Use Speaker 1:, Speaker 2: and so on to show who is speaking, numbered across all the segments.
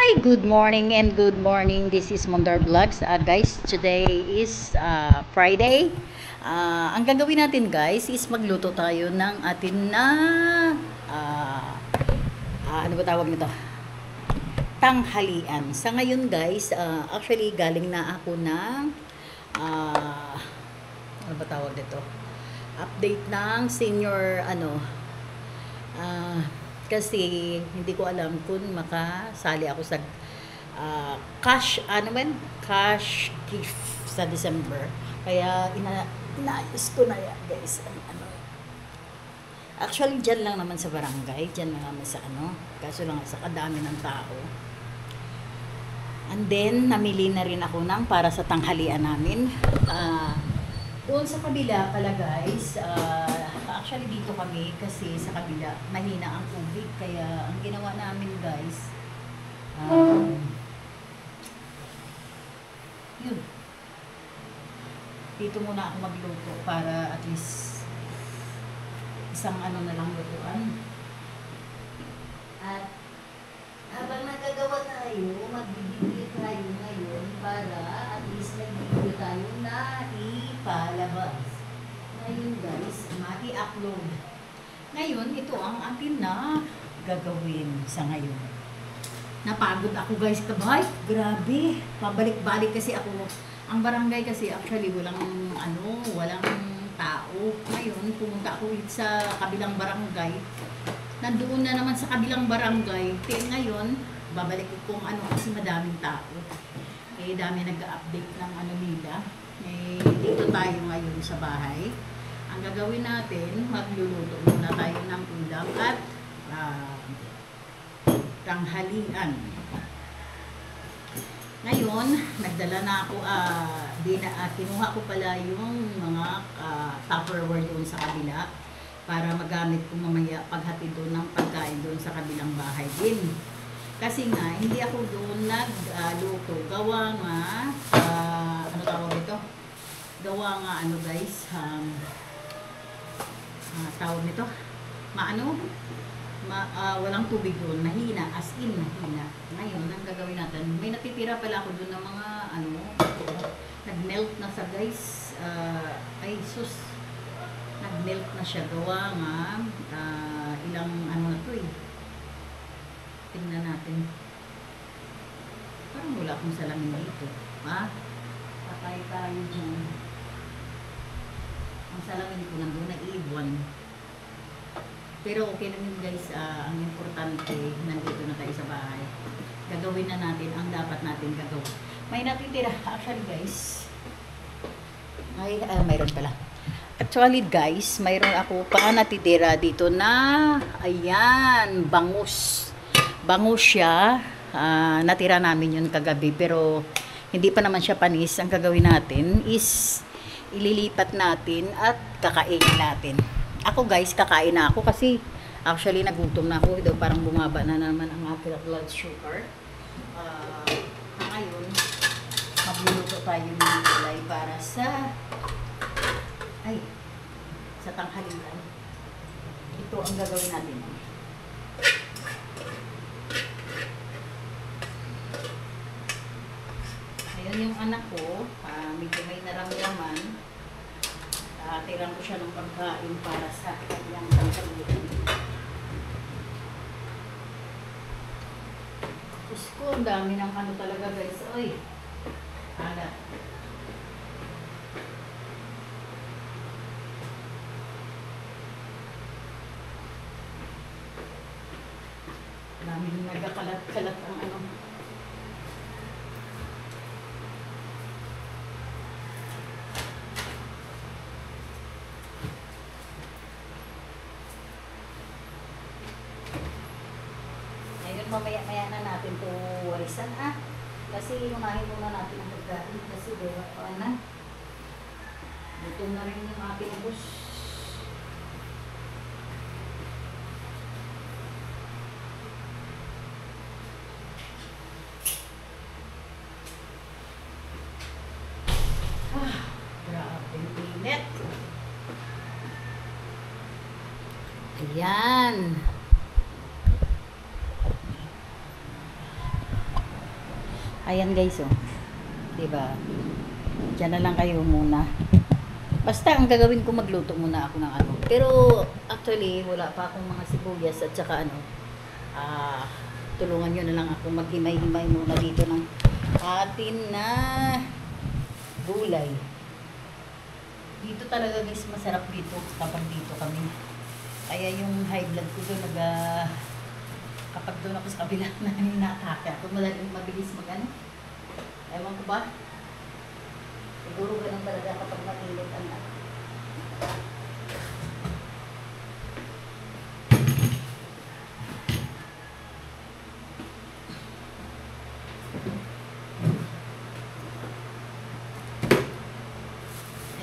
Speaker 1: Hi, good morning and good morning. This is Mondar Vlogs. Guys, today is Friday. Ang gagawin natin guys is magluto tayo ng atin na ano ba tawag nito? Tanghalian. Sa ngayon guys, actually galing na ako ng ano ba tawag nito? Update ng senior kasi hindi ko alam kung makasali ako sa cash gift sa December. Kaya inaayos ko na yan guys. Actually dyan lang naman sa barangay, dyan lang naman sa kaso lang sa kadami ng tao. And then namili na rin ako ng para sa tanghalian namin. Doon sa kabila pala guys, actually dito kami kasi sa kabila mahina ang tubig, kaya ang ginawa namin guys, yun, dito muna ako magluto para at least isang na lang lutuan. At habang nagagawa tayo, magbibigay tayo ngayon para at least nagbibigay tayo na ipalabas. Ngayon guys, maki-upload. Ngayon, ito ang atin na gagawin sa ngayon. Napagod ako guys, kabay. Grabe. Pabalik-balik kasi ako. Ang barangay kasi actually walang tao. Ngayon, pumunta ako ulit sa kabilang barangay. Nandoon na naman sa kabilang barangay. Kaya ngayon, babalik ko kung kasi madaming tao. Eh, dami nag-update ng nila. Eh, dito tayo ngayon sa bahay. Ang gagawin natin, magluluto muna tayo ng ulam at tanghalian. Ngayon, nagdala na ako, kinuha ko pala yung mga Tupperware doon sa kabila para magamit ko mamaya paghatid doon ng pagkain doon sa kabilang bahay din. Kasi nga, hindi ako doon nagluto. Gawa nga, tawag ito? Gawa nga guys, tawag nito, walang tubig doon, mahina, as in mahina. Ngayon, ang gagawin natin, may natitira pala ako doon ng mga nag-melt na sa guys, ay sus, nag-melt na siya, gawa nga, ilang na to eh. Tingnan natin. Parang wala akong salamin dito. Patay tayo dyan. Ang salamin ko nandun na ibon. Pero okay naman guys, ang importante, nandito na tayo sa bahay. Gagawin na natin ang dapat natin gagawin. May natitira, actually guys. Mayroon pala. Actually guys, mayroon ako pa natitira dito na, ayan, bangus. Bangus siya. Natira namin yun kagabi, pero hindi pa naman siya panis. Ang gagawin natin is ililipat natin at kakainin natin. Ako guys, kakain na ako kasi actually nagutom na ako. Parang bumaba na naman ang aking blood sugar. Ngayon, magluluto tayo ng gulay para sa tanghalian. Ito ang gagawin natin. Ayan yung anak ko, medyo may naramdaman. Tirang ko siya ng pagkain para sa kanyang tanghalian. Diyos ko, ang dami ng talaga guys. Oy, alat. Dami nagkakalat-kalat ang mamaya-maya na natin ito warisan kasi lumahin muna natin ang pagkain kasi gutom na rin yung ating bus. Grabe yung init. Ayan. Ayan guys, oh. Diba? Diyan na lang kayo muna. Basta ang gagawin ko, magluto muna ako ng ano. Pero actually, wala pa akong mga sibuyas at saka ano. Tulungan nyo na lang ako maghimay-himay muna dito ng atin na gulay. Dito talaga guys, masarap dito kapag dito kami. Kaya yung high blood ko doon, kapag doon ako sa kabila na hinatake ako, mabilis mag-ano. Ewan ko ba? Siguro ganun talaga kapag mainit ang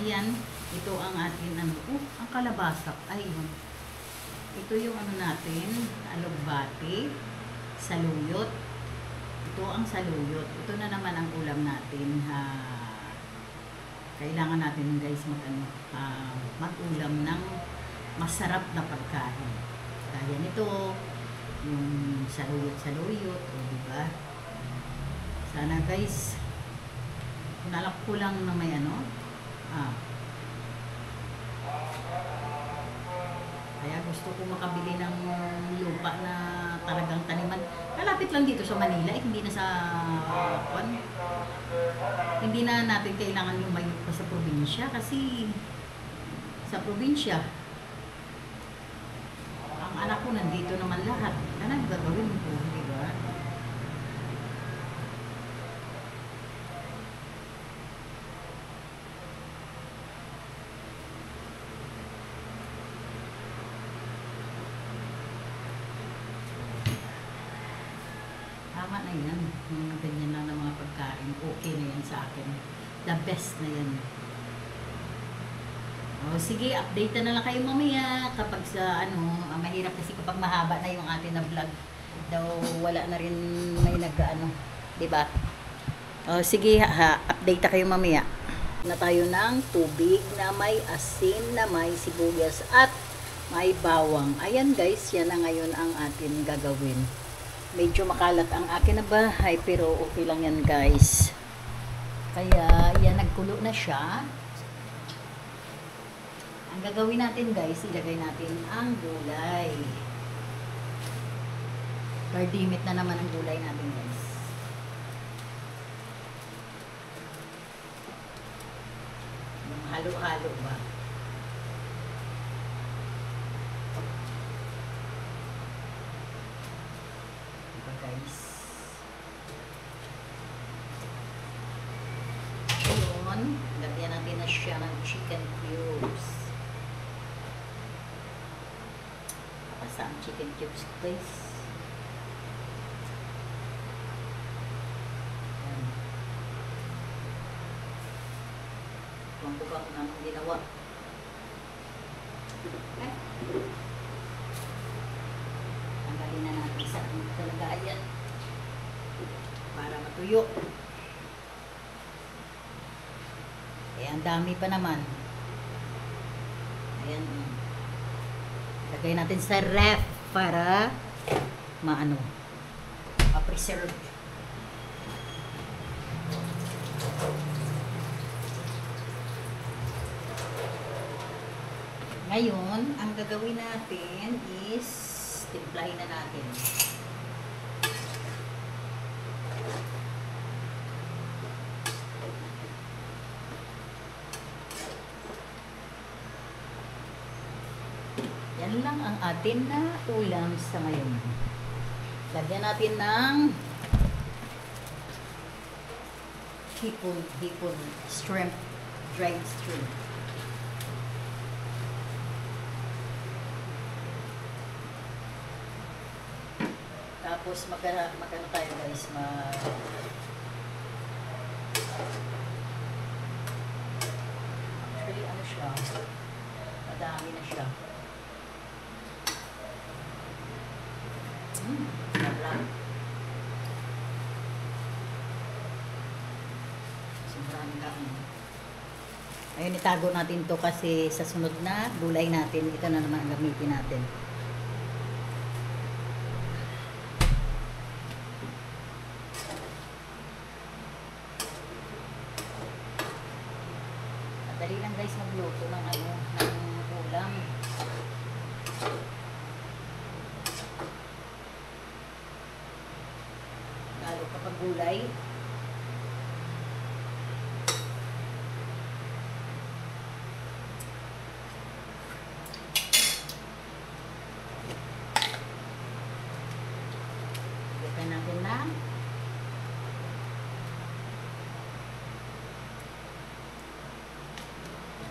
Speaker 1: ayan, ito ang ating ano, ang kalabasa. Ayun. Ito yung ano natin, alugbati, saluyot. Ito ang saluyot. Ito na naman ang ulam natin. Kailangan natin guys mag-ulam ng masarap na pagkain. Kaya nito, yung saluyot, o diba? Sana guys, nalak ko lang na may ano, kaya gusto ko makabili ng lupa na talagang taniman. Kalapit lang dito sa Manila, hindi na sa hindi na natin kailangan lumayo pa sa probinsya kasi sa probinsya ang anak ko nandito naman lahat. Ano gagawin ko, di ba? Tama na yan. Ganyan lang ng mga pagkain. Okay na yan sa akin. The best na yan. O, sige, update na lang kayo mamaya kapag sa ano, mahirap kasi kapag mahaba na yung atin na vlog. Daw wala na rin may nag-ano, 'di ba? O, sige, update na kayo mamaya. Na tayo ng tubig na may asin, na may sibuyas at may bawang. Ayan guys, yan na ngayon ang atin gagawin. Medyo makalat ang akin na bahay pero okay lang yan guys. Kaya yan, nagkulo na siya. Ang gagawin natin guys, ilagay natin ang gulay. Gardimit na naman ang gulay natin guys. Halo-halo ba? Diba guys? Ayun, lagyan natin na siya ng chicken cubes. Ang chicken cubes guys. Huwag ko ba kung anong ginawa. Tanggalin na natin sa talagayan para matuyo. Ang dami pa naman. Ayan. Lagay natin sa ref para ma-preserve. Ngayon, ang gagawin natin is timplahin na natin. Yan lang ang atin na ulam sa ngayon. Lagyan natin ng hipon, shrimp, dried shrimp. Tapos magano tayo guys, actually ano siya, madami na siya. Sarap. Sobrang dami. Ayun, itago natin to kasi sa sunod na gulay natin, ito na naman ang gamitin natin. Dali lang guys magluto ng ano, ng ulam. Lalo kapag gulay. Lagyan natin na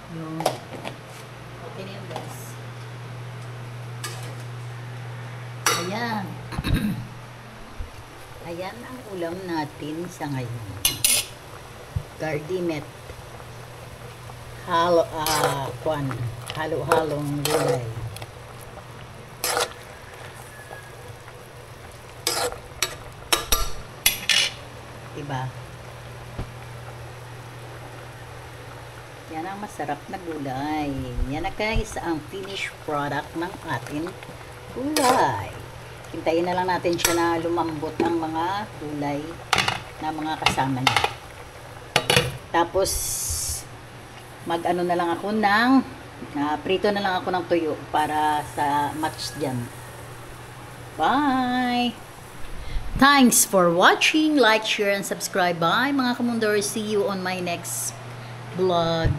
Speaker 1: yung okay na yun guys. Ayan. Ayan ang ulam natin sa ngayon. Gardimet. Halo-halong gulay. Diba? Yan ang masarap na gulay. Yan na guys ang finished product ng ating gulay. Hintayin na lang natin siya na lumambot ang mga gulay na mga kasama niya. Tapos, mag-ano na lang ako ng, prito na lang ako ng tuyo para sa match dyan. Bye! Thanks for watching. Like, share, and subscribe. Bye mga kamundor. See you on my next vlog.